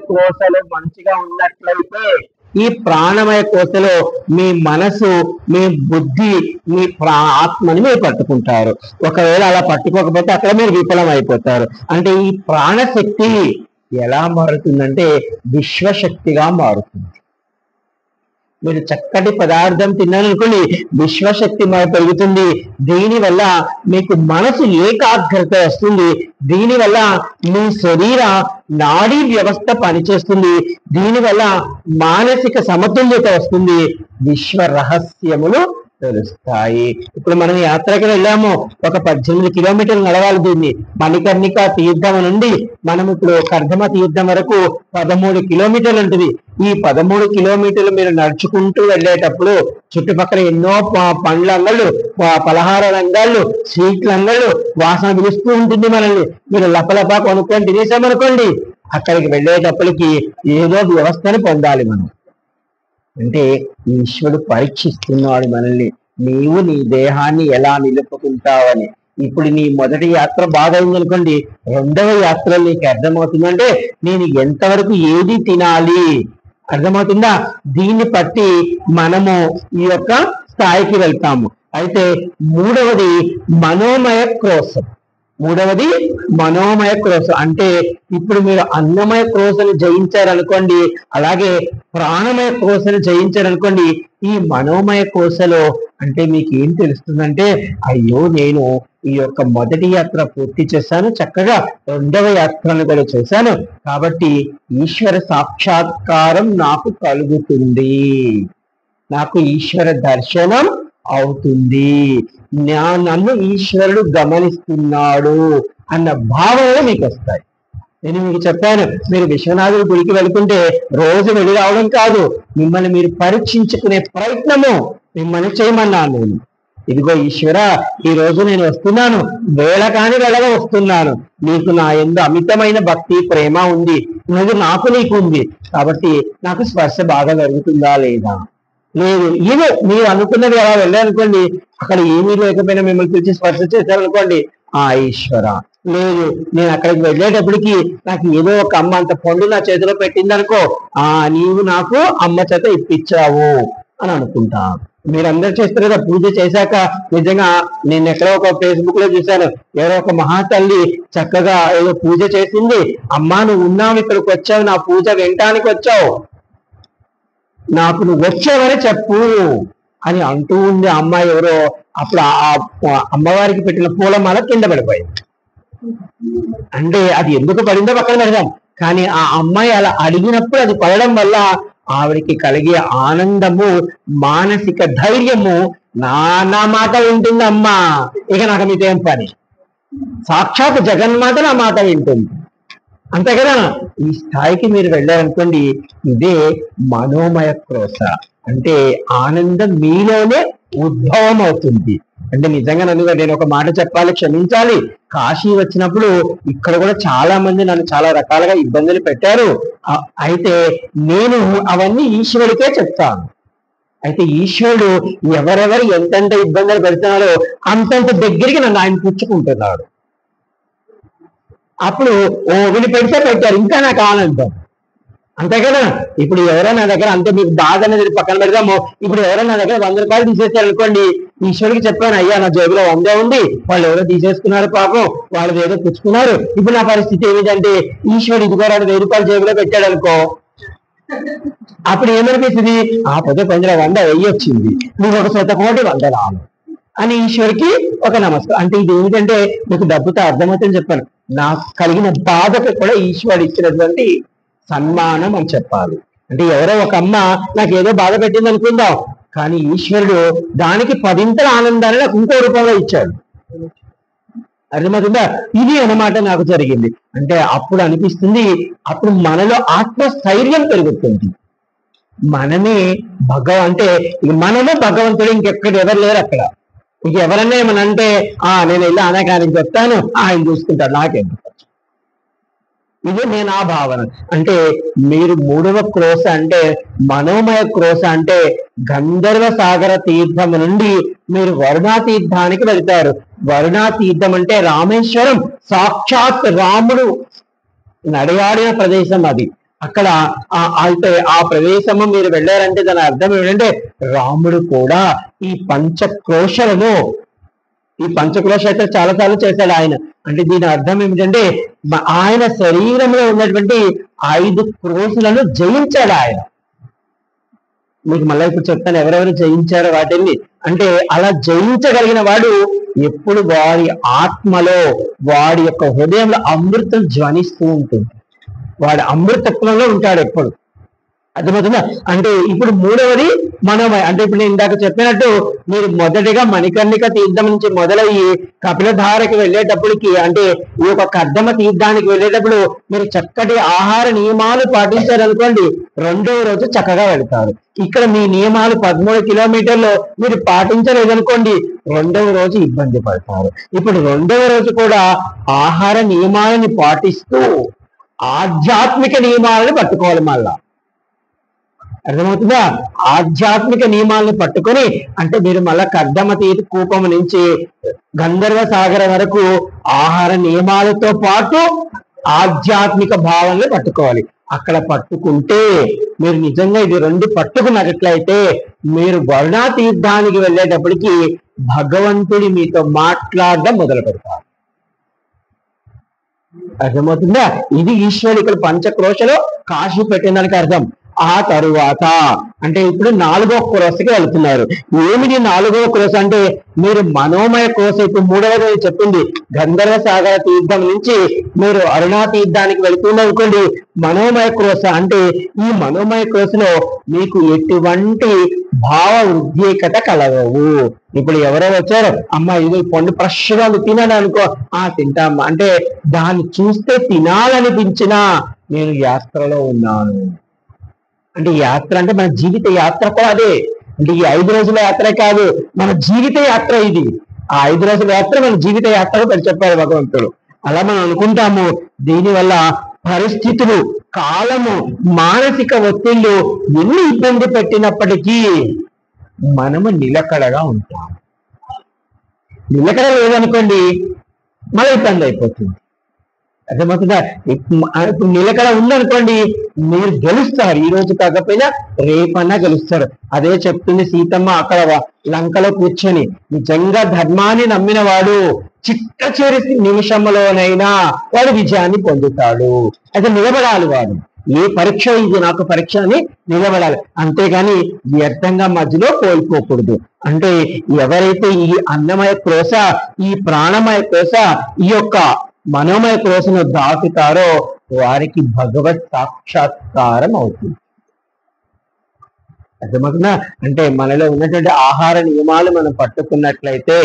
కోశలు మంచిగా ఉన్నట్లయితే ఈ ప్రాణమయ కోశలో మీ మనసు, మీ బుద్ధి, మీ ఆత్మని మీరు పట్టుకుంటారు. ఒకవేళ అలా పట్టుకోకపోతే అక్కడ మీరు విఫలం అయిపోతారు. అంటే ఈ ప్రాణశక్తి ఎలా మారుతుందంటే విశ్వశక్తిగా మారుతుంది. మీరు చక్కటి పదార్థం తిన్నారనుకోండి, విశ్వశక్తి పెరుగుతుంది. దీనివల్ల మీకు మనసు ఏకాగ్రత వస్తుంది. దీనివల్ల మీ శరీర నాడీ వ్యవస్థ పనిచేస్తుంది. దీనివల్ల మానసిక సమతుల్యత వస్తుంది. విశ్వ రహస్యములు తెలుస్తాయి. ఇప్పుడు మనం యాత్రకి వెళ్ళాము, ఒక 18 కిలోమీటర్లు నడవాలి. దీన్ని మణికర్ణిక తీర్థం నుండి మనం ఇప్పుడు కర్దమ తీర్థం వరకు 13 కిలోమీటర్లు ఉంటుంది. ఈ 13 కిలోమీటర్లు మీరు నడుచుకుంటూ వెళ్ళేటప్పుడు చుట్టుపక్కల ఎన్నో పండ్ల అంగళ్ళు, పలహార రంగాళ్ళు, స్వీట్ల అంగళ్ళు వాసన పిలుస్తూ ఉంటుంది మనల్ని. మీరు లపలపా కొనుక్కొని తినేసామనుకోండి, అక్కడికి వెళ్ళేటప్పటికి ఏదో వ్యవస్థను పొందాలి మనం. అంటే ఈశ్వరుడు పరీక్షిస్తున్నాడు మనల్ని, నీవు నీ దేహాన్ని ఎలా నిలుపుకుంటావని. ఇప్పుడు నీ మొదటి యాత్ర బాగైంది అనుకోండి, రెండవ యాత్రలో నీకు అర్థమవుతుందంటే నేను ఎంతవరకు ఏది తినాలి, అర్థమవుతుందా? దీన్ని బట్టి మనము ఈ యొక్క స్థాయికి వెళ్తాము. అయితే మూడవది మనోమయ క్రోశం. మనోమయ క్రోశ అంటే ఇప్పుడు మీరు అన్నమయ క్రోశను జయించారనుకోండి, అలాగే ప్రాణమయ క్రోశను జయించారనుకోండి. ఈ మనోమయ కోశలో అంటే మీకు ఏం తెలుస్తుందంటే, అయ్యో నేను ఈ యొక్క మొదటి యాత్ర పూర్తి చేశాను, చక్కగా రెండవ యాత్రను కూడా చేశాను, కాబట్టి ఈశ్వర సాక్షాత్కారం నాకు కలుగుతుంది, నాకు ఈశ్వర దర్శనం అవుతుంది, నన్ను ఈశ్వరుడు గమనిస్తున్నాడు అన్న భావనలు మీకు వస్తాయి. నేను మీకు చెప్పాను, మీరు విశ్వనాథుడి గుడికి వెళుతుంటే రోజు వెళ్ళి రావడం కాదు, మిమ్మల్ని మీరు పరీక్షించుకునే ప్రయత్నము మిమ్మల్ని చేయమన్నాను నేను. ఇదిగో ఈశ్వర, ఈ రోజు నేను వస్తున్నాను, వేళ కాని వెళ్ళగా వస్తున్నాను, నీకు నా యందు అమితమైన భక్తి ప్రేమ ఉంది, నాకు నీకు ఉంది, కాబట్టి నాకు స్పర్శ బాగా జరుగుతుందా లేదా? లేదు. ఇది మీరు అనుకున్నది అలా వెళ్ళారనుకోండి, అక్కడ ఏమీ లేకపోయినా మిమ్మల్ని పిలిచి స్పర్శ చేశారనుకోండి, ఆ ఈశ్వర. లేదు, నేను అక్కడికి వెళ్ళేటప్పటికి నాకు ఏదో ఒక అమ్మ అంత పండు నా చేతిలో పెట్టిందనుకో, నీవు నాకు అమ్మ చేత ఇప్పించావు అని అనుకుంటా. మీరందరూ చేస్తారు కదా పూజ చేశాక. నిజంగా నేను ఎక్కడో ఒక ఫేస్బుక్ లో చూశాను, ఎవరో ఒక మహాతల్లి చక్కగా ఏదో పూజ చేసింది, అమ్మా నువ్వు ఉన్నావు, ఇక్కడికి వచ్చావు, నా పూజ వినటానికి వచ్చావు, నాకు నువ్వు వచ్చావని చెప్పు అని అంటూ ఉంది అమ్మాయి ఎవరో. అప్పుడు ఆ అమ్మవారికి పెట్టిన పూలమాల కింద పడిపోయింది. అంటే అది ఎందుకు పడిందో పక్కన పెడదాం, కానీ ఆ అమ్మాయి అలా అడిగినప్పుడు అది పడడం వల్ల ఆవిడికి కలిగే ఆనందము, మానసిక ధైర్యము, నా మాట వింటుంది అమ్మా, ఇక నాకు మీకేం పని, సాక్షాత్ జగన్మాత నా మాట వింటుంది, అంతే కదా. ఈ స్థాయికి మీరు వెళ్ళారనుకోండి, ఇదే మనోమయ క్రోశ. అంటే ఆనందం మీలోనే ఉద్భవం అవుతుంది. అంటే నిజంగా నేను ఒక మాట చెప్పాలి, క్షమించాలి. కాశీ వచ్చినప్పుడు ఇక్కడ కూడా చాలా మంది నన్ను చాలా రకాలుగా ఇబ్బందులు పెట్టారు. అయితే నేను అవన్నీ ఈశ్వరుడికే చెప్తాను. అయితే ఈశ్వరుడు ఎవరెవరు ఎంతెంత ఇబ్బందులు పెడుతున్నారో అంతంత దగ్గరికి నన్ను ఆయన పుచ్చుకుంటున్నాడు. అప్పుడు వీళ్ళు పెట్టారు, ఇంకా నాకు ఆనందం, అంతే కదా. ఇప్పుడు ఎవరైనా నా దగ్గర, అంతే మీకు బాధ అనేది పక్కన పెడదాము, ఇప్పుడు ఎవరైనా నా దగ్గర 100 రూపాయలు తీసేసారు అనుకోండి, ఈశ్వరుడికి చెప్పాను, అయ్యా నా జేబులో 100 ఉంది, వాళ్ళు ఎవరో తీసేసుకున్నారు పాపం, వాళ్ళు ఏదో పుచ్చుకున్నారు, ఇప్పుడు నా పరిస్థితి ఏమిటంటే ఈశ్వరుడు ఇదిగో 1000 రూపాయలు జేబులో పెట్టాడు అనుకో, అప్పుడు ఏమనిపిస్తుంది, పోతే కొంచెం 100 వెయ్యి వచ్చింది, నువ్వు 100 కోటి 100 రాను అని ఈశ్వరికి ఒక నమస్కారం. అంటే ఇది ఏమిటంటే మీకు డబ్బుతో అర్థమవుతుందని చెప్పాను, నాకు కలిగిన బాధకు కూడా ఈశ్వరుడు ఇచ్చినటువంటి సన్మానం అని చెప్పాలి. అంటే ఎవరో ఒక అమ్మ నాకు ఏదో బాధ పెట్టింది అనుకుందాం, కానీ ఈశ్వరుడు దానికి 10 ఆనందాన్ని నాకు ఇంకో రూపంలో ఇచ్చాడు. అర్థమవుతుందా? ఇది అన్నమాట నాకు జరిగింది. అంటే అప్పుడు అనిపిస్తుంది, అప్పుడు మనలో ఆత్మస్థైర్యం పెరుగుతుంది. మనమే అంటే మనమే భగవంతుడు, ఇంకెక్కడ ఎవరు లేరు అక్కడ. ఇంక ఎవరన్నా ఏమన్నా అంటే నేను వెళ్ళి అనగానికి చెప్తాను, ఆయన చూసుకుంటాడు, నాకెందుకు. ఇది నేను ఆ భావన. అంటే మీరు మూడవ క్రోశ అంటే మనోమయ క్రోశ అంటే గంధర్వ సాగర తీర్థం నుండి మీరు వరుణా తీర్థానికి వెళ్తారు. వరుణా తీర్థం అంటే రామేశ్వరం, సాక్షాత్ రాముడు నడయాడిన ప్రదేశం అది. అక్కడ అయితే ఆ ప్రదేశము మీరు వెళ్ళారంటే దాని అర్థం ఏమిటంటే రాముడు కూడా ఈ పంచక్రోశలను ఈ పంచక్రోశ అయితే చాలాసార్లు చేశాడు ఆయన. అంటే దీని అర్థం ఏమిటంటే ఆయన శరీరంలో ఉన్నటువంటి 5 క్రోశలను జయించాడు ఆయన. మీకు మళ్ళీ ఇప్పుడు చెప్తాను ఎవరెవరు జయించారో వాటిని. అంటే అలా జయించగలిగిన వాడు ఎప్పుడు వాడి ఆత్మలో వాడి యొక్క హృదయంలో అమృతం ధ్వనిస్తూ ఉంటుంది. వాడు అమృతత్వంలో ఉంటాడు ఎప్పుడు. అర్థమవుతుందా? అంటే ఇప్పుడు మూడవది మనోమయ. అంటే ఇప్పుడు నేను ఇందాక చెప్పినట్టు మీరు మొదటిగా మణికర్ణిక తీర్థం నుంచి మొదలయ్యి కపిలధారకి వెళ్ళేటప్పటికి, అంటే ఈ యొక్క కర్దమ తీర్థానికి వెళ్ళేటప్పుడు మీరు చక్కటి ఆహార నియమాలు పాటించారనుకోండి, రెండవ రోజు చక్కగా వెళ్తారు. ఇక్కడ మీ నియమాలు 13 కిలోమీటర్లు మీరు పాటించలేదనుకోండి, రెండవ రోజు ఇబ్బంది పడతారు. ఇప్పుడు రెండవ రోజు కూడా ఆహార నియమాలను పాటిస్తూ ఆధ్యాత్మిక నియమాలను పట్టుకోవాలి. మళ్ళా అర్థమవుతుందా? ఆధ్యాత్మిక నియమాలను పట్టుకొని, అంటే మీరు మళ్ళా కర్దమ తీర్థ కూపం నుంచి గంధర్వ సాగర వరకు ఆహార నియమాలతో పాటు ఆధ్యాత్మిక భావనలు పట్టుకోవాలి. అక్కడ పట్టుకుంటే మీరు నిజంగా ఇది 2 పట్టుకున్నట్లయితే మీరు వరుణా తీర్థానికి వెళ్ళేటప్పటికి భగవంతుడి మీతో మాట్లాడడం మొదలు పెడతారు. అర్థమవుతుందా? ఇది ఈశ్వరుడు పంచక్రోశలో కాశీ పెట్టిందానికి అర్థం. ఆ తరువాత అంటే ఇప్పుడు 4వ క్రోశకి వెళ్తున్నారు. ఏమిటి 4వ క్రోశ అంటే మీరు మనోమయ క్రోశ. ఇప్పుడు 3వది చెప్పింది గంధర్వ సాగర తీర్థం నుంచి మీరు అరుణా తీర్థానికి వెళుతుంది అనుకోండి. మనోమయ క్రోశ అంటే ఈ మనోమయ క్రోశలో మీకు ఎటువంటి భావ ఉద్రేకత కలగవు. ఇప్పుడు ఎవరో వచ్చారు, అమ్మ ఇది పండు ఫ్రెష్గా తినాలి అనుకో, తింటామ్మా అంటే దాన్ని చూస్తే తినాలనిపించినా నేను యాత్రలో ఉన్నాను. అంటే యాత్ర అంటే మన జీవిత యాత్ర కూడా అదే. అంటే ఈ 5 రోజుల యాత్రే కాదు, మన జీవిత యాత్ర ఇది. ఆ 5 రోజుల యాత్ర మన జీవిత యాత్రగా చెప్పారు భగవంతుడు. అలా మనం అనుకుంటాము. దీనివల్ల పరిస్థితులు, కాలము, మానసిక ఒత్తిళ్లు ఎన్ని ఇబ్బంది పెట్టినప్పటికీ మనము నిలకడగా ఉంటాము. నిలకడ లేదనుకోండి మళ్ళీ ఇబ్బంది అయిపోతుంది. అర్థమవుతుందా? ఇప్పుడు నిలకడ ఉందనుకోండి మీరు గెలుస్తారు. ఈ రోజు కాకపోయినా రేపన్నా గెలుస్తారు. అదే చెప్తుంది సీతమ్మ అక్కడ లంకలో కూర్చొని. నిజంగా ధర్మాన్ని నమ్మిన వాడు చిట్ట చివరి నిమిషంలోనైనా వాడు విజయాన్ని పొందుతాడు. అయితే నిలబడాలి వాడు. ఏ పరీక్ష ఇది నాకు పరీక్ష అని నిలబడాలి. అంతేగాని వ్యర్థంగా మధ్యలో కోల్పోకూడదు. అంటే ఎవరైతే ఈ అన్నమయ క్రోశ, ఈ ప్రాణమయ క్రోశ, ఈ యొక్క మనోమయ క్రోశను దాటుతారో వారికి భగవత్ సాక్షాత్కారం అవుతుంది. అర్థమవుతుందా? అంటే మనలో ఉన్నటువంటి ఆహార నియమాలు మనం పట్టుకున్నట్లయితే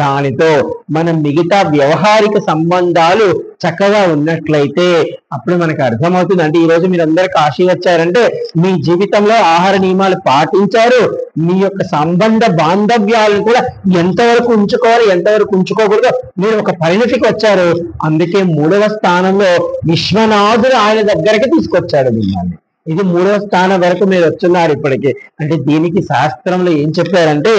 దానితో మనం మిగతా వ్యవహారిక సంబంధాలు చక్కగా ఉన్నట్లయితే అప్పుడు మనకు అర్థమవుతుంది. అంటే ఈ రోజు మీరు అందరు కాశీ వచ్చారంటే మీ జీవితంలో ఆహార నియమాలు పాటించారు. మీ యొక్క సంబంధ బాంధవ్యాలను కూడా ఎంతవరకు ఉంచుకోవాలి, ఎంతవరకు ఉంచుకోకూడదు మీరు ఒక పరిణతికి వచ్చారు. అందుకే 3వ స్థానంలో విశ్వనాథుడు ఆయన దగ్గరికి తీసుకొచ్చాడు మిమ్మల్ని. ఇది 3వ స్థానం వరకు మీరు వచ్చున్నారు ఇప్పటికి. అంటే దీనికి శాస్త్రంలో ఏం చెప్పారంటే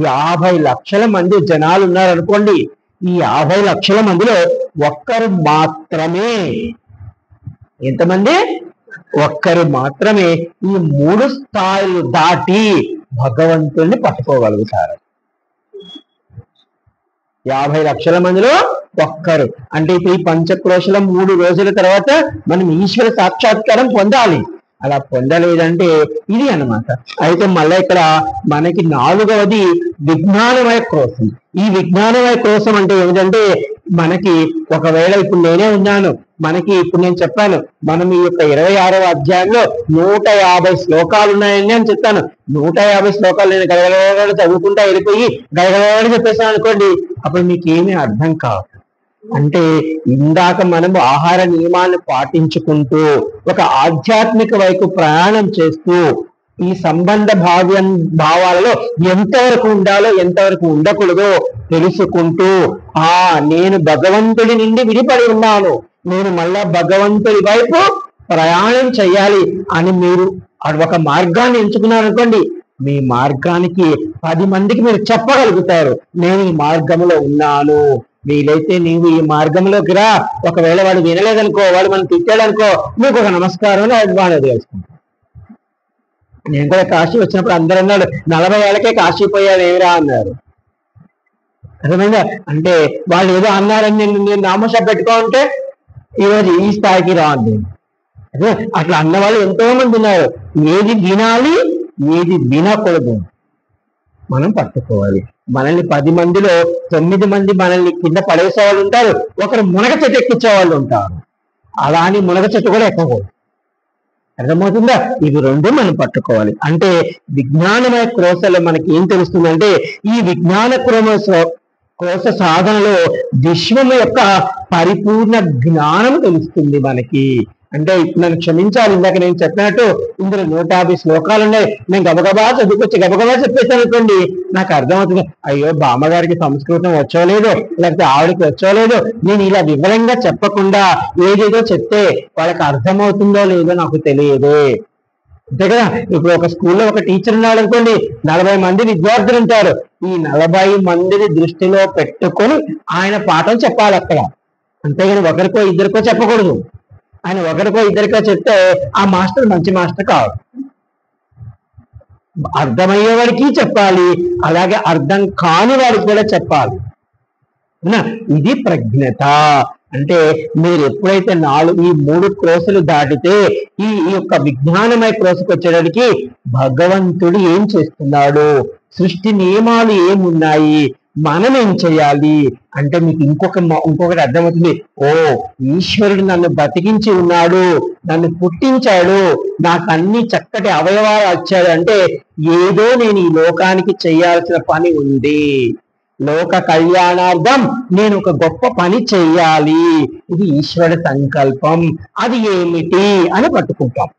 50 లక్షల మంది జనాలు ఉన్నారనుకోండి. ఈ 50 లక్షల మందిలో ఒక్కరు మాత్రమే, ఎంతమంది? ఒక్కరు మాత్రమే ఈ 3 స్థాయిలు దాటి భగవంతుడిని పట్టుకోగలుగుతారు. 50 లక్షల మందిలో ఒక్కరు. అంటే ఇప్పుడు ఈ పంచక్రోశల 3 రోజుల తర్వాత మనం ఈశ్వర సాక్షాత్కారం పొందాలి. అలా పొందలేదంటే ఇది అన్నమాట. అయితే మళ్ళీ ఇక్కడ మనకి 4వది విజ్ఞానమయ క్రోశం. ఈ విజ్ఞానమయ క్రోశం అంటే ఏమిటంటే మనకి ఒకవేళ ఇప్పుడు నేనే ఉన్నాను, మనకి ఇప్పుడు నేను చెప్పాను మనం ఈ యొక్క 26వ అధ్యాయంలో 150 శ్లోకాలు ఉన్నాయని అని చెప్పాను. 150 శ్లోకాలు నేను గడగడ చదువుకుంటా వెళ్ళిపోయి గడగడ చెప్పేసాను అనుకోండి, అప్పుడు మీకు ఏమీ అర్థం కాదు. అంటే ఇందాక మనము ఆహార నియమాలను పాటించుకుంటూ ఒక ఆధ్యాత్మిక వైపు ప్రయాణం చేస్తూ ఈ సంబంధ భావాలలో ఎంతవరకు ఉండాలో ఎంతవరకు ఉండకూడదో తెలుసుకుంటూ నేను భగవంతుడి నుండి విడిపడి ఉన్నాను, నేను మళ్ళా భగవంతుడి వైపు ప్రయాణం చేయాలి అని మీరు ఒక మార్గాన్ని ఎంచుకున్నారనుకోండి, మీ మార్గానికి 10 మందికి మీరు చెప్పగలుగుతారు నేను ఈ మార్గంలో ఉన్నాను, వీలైతే నీవు ఈ మార్గంలోకి రా. ఒకవేళ వాడు వినలేదనుకో, వాడు మనం తిట్టాడనుకో, నీకు ఒక నమస్కారం వాడు తెలుసుకుంటాం. నేను కూడా కాశీ వచ్చినప్పుడు అందరూ అన్నాడు 40 ఏళ్ళకే కాశీ పోయాడు ఏమిరా అన్నారు. అర్థమైందా? అంటే వాళ్ళు ఏదో అన్నారని నేను నామోషం పెట్టుకో ఉంటే ఈరోజు ఈ స్థాయికి రాండి. అదే అట్లా అన్నవాళ్ళు ఎంతో మంది ఉన్నారు. ఏది వినాలి, ఏది వినకూడదు మనం పట్టుకోవాలి. మనల్ని 10 మందిలో 9 మంది మనల్ని కింద పడేసే వాళ్ళు ఉంటారు, ఒకరు మునగ చెట్టు ఎక్కించే వాళ్ళు ఉంటారు. అలా అని మునగ చెట్టు కూడా ఎక్కకూడదు. అర్థమవుతుందా? ఇవి రెండు మనం పట్టుకోవాలి. అంటే విజ్ఞానమయ క్రోశలో మనకి ఏం తెలుస్తుందంటే, ఈ విజ్ఞాన క్రోశ సాధనలో విశ్వము యొక్క పరిపూర్ణ జ్ఞానం తెలుస్తుంది మనకి. అంటే ఇప్పుడు నన్ను క్షమించాలి, ఇందాక నేను చెప్పినట్టు ఇందులో 150 శ్లోకాలు ఉన్నాయి. నేను గబగబా చదువుకొచ్చి గబగబా చెప్పేసాను అనుకోండి, నాకు అర్థమవుతుంది అయ్యో బామ్మగారికి సంస్కృతం వచ్చోలేదు, లేకపోతే ఆవిడకి వచ్చోలేదు. నేను ఇలా వివరంగా చెప్పకుండా ఏదేదో చెప్తే వాళ్ళకి అర్థమవుతుందో లేదో నాకు తెలియదు. అంతే కదా? ఇప్పుడు ఒక స్కూల్లో ఒక టీచర్ ఉన్నాడు అనుకోండి, 40 మంది విద్యార్థులు ఉంటారు. ఈ 40 మందిని దృష్టిలో పెట్టుకొని ఆయన పాఠం చెప్పాలి అక్కడ. అంతేగాని ఒకరికో ఇద్దరికో చెప్పకూడదు. ఆయన ఒకరికో ఇద్దరికో చెప్తే ఆ మాస్టర్ మంచి మాస్టర్ కావాలి. అర్థమయ్యేవాడికి చెప్పాలి, అలాగే అర్థం కాని వాడికి కూడా చెప్పాలి. ఇది ప్రజ్ఞత. అంటే మీరు ఎప్పుడైతే ఈ 3 క్రోశలు దాటితే ఈ యొక్క విజ్ఞానమయ క్రోశకు వచ్చేటప్పటికి భగవంతుడు ఏం చేస్తున్నాడు, సృష్టి నియమాలు ఏమున్నాయి, మనం ఏం చేయాలి అంటే మీకు ఇంకొకటి అర్థమవుతుంది. ఓ ఈశ్వరుడు నన్ను బతికించి ఉన్నాడు, నన్ను పుట్టించాడు, నాకు అన్ని చక్కటి అవయవాలు వచ్చాడు అంటే ఏదో నేను ఈ లోకానికి చేయాల్సిన పని ఉంది. లోక కళ్యాణార్థం నేను ఒక గొప్ప పని చెయ్యాలి, ఇది ఈశ్వర సంకల్పం. అది ఏమిటి అని పట్టుకుంటాం.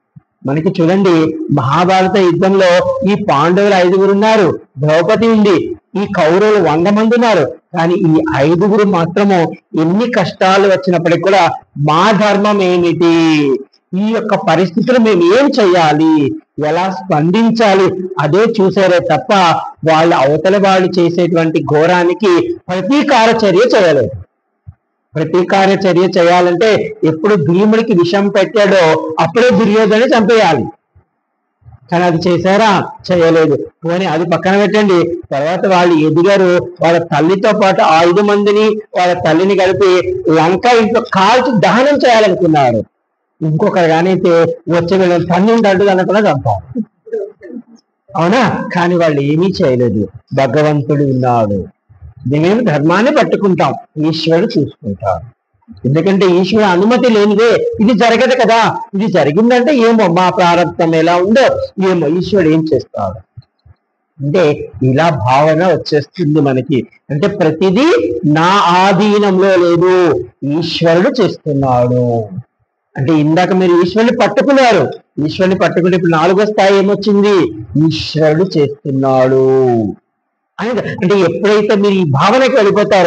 మనకి చూడండి, మహాభారత యుద్ధంలో ఈ పాండవులు 5 ఉన్నారు, ద్రౌపది ఉంది, ఈ కౌరవులు 100 మంది ఉన్నారు. కానీ ఈ 5 మాత్రము ఎన్ని కష్టాలు వచ్చినప్పటికీ కూడా మా ధర్మం ఏమిటి, ఈ యొక్క పరిస్థితులు మేము ఏం చెయ్యాలి, ఎలా స్పందించాలి అదే చూసారే తప్ప వాళ్ళు అవతల వాళ్ళు చేసేటువంటి ఘోరానికి ప్రతీకార చర్య చేయలేదు. ప్రతీకార చర్య చేయాలంటే ఎప్పుడు భీముడికి విషం పెట్టాడో అప్పుడే దుర్యోధను చంపేయాలి. కానీ అది చేశారా? చేయలేదు. పోనీ అది పక్కన పెట్టండి. తర్వాత వాళ్ళు ఎదిగారు, వాళ్ళ తల్లితో పాటు 5 మందిని వాళ్ళ తల్లిని కలిపి లంక ఇంట్లో కాల్చి దహనం చేయాలనుకున్నారు. ఇంకొకరు కానైతే వచ్చే వీళ్ళని తన్నింటి అడ్డు అనుకున్నా చంపారు. అవునా? కానీ వాళ్ళు ఏమీ చేయలేదు. భగవంతుడు ఉన్నాడు, మేము ధర్మాన్ని పట్టుకుంటాం, ఈశ్వరుడు చూసుకుంటాడు. ఎందుకంటే ఈశ్వరుడు అనుమతి లేనిదే ఇది జరగదు కదా. ఇది జరిగిందంటే ఏమో మా ప్రారంభం ఎలా ఉందో ఏమో ఈశ్వరుడు ఏం చేస్తాడు అంటే ఇలా భావన వచ్చేస్తుంది మనకి. అంటే ప్రతిదీ నా ఆధీనంలో లేదు, ఈశ్వరుడు చేస్తున్నాడు. అంటే ఇందాక మీరు ఈశ్వరుని పట్టుకున్నారు, ఈశ్వరుని పట్టుకుంటే ఇప్పుడు 4వ స్థాయి ఏమొచ్చింది, ఈశ్వరుడు చేస్తున్నాడు అనేది. అంటే ఎప్పుడైతే మీరు ఈ భావనకి వెళ్ళిపోతారో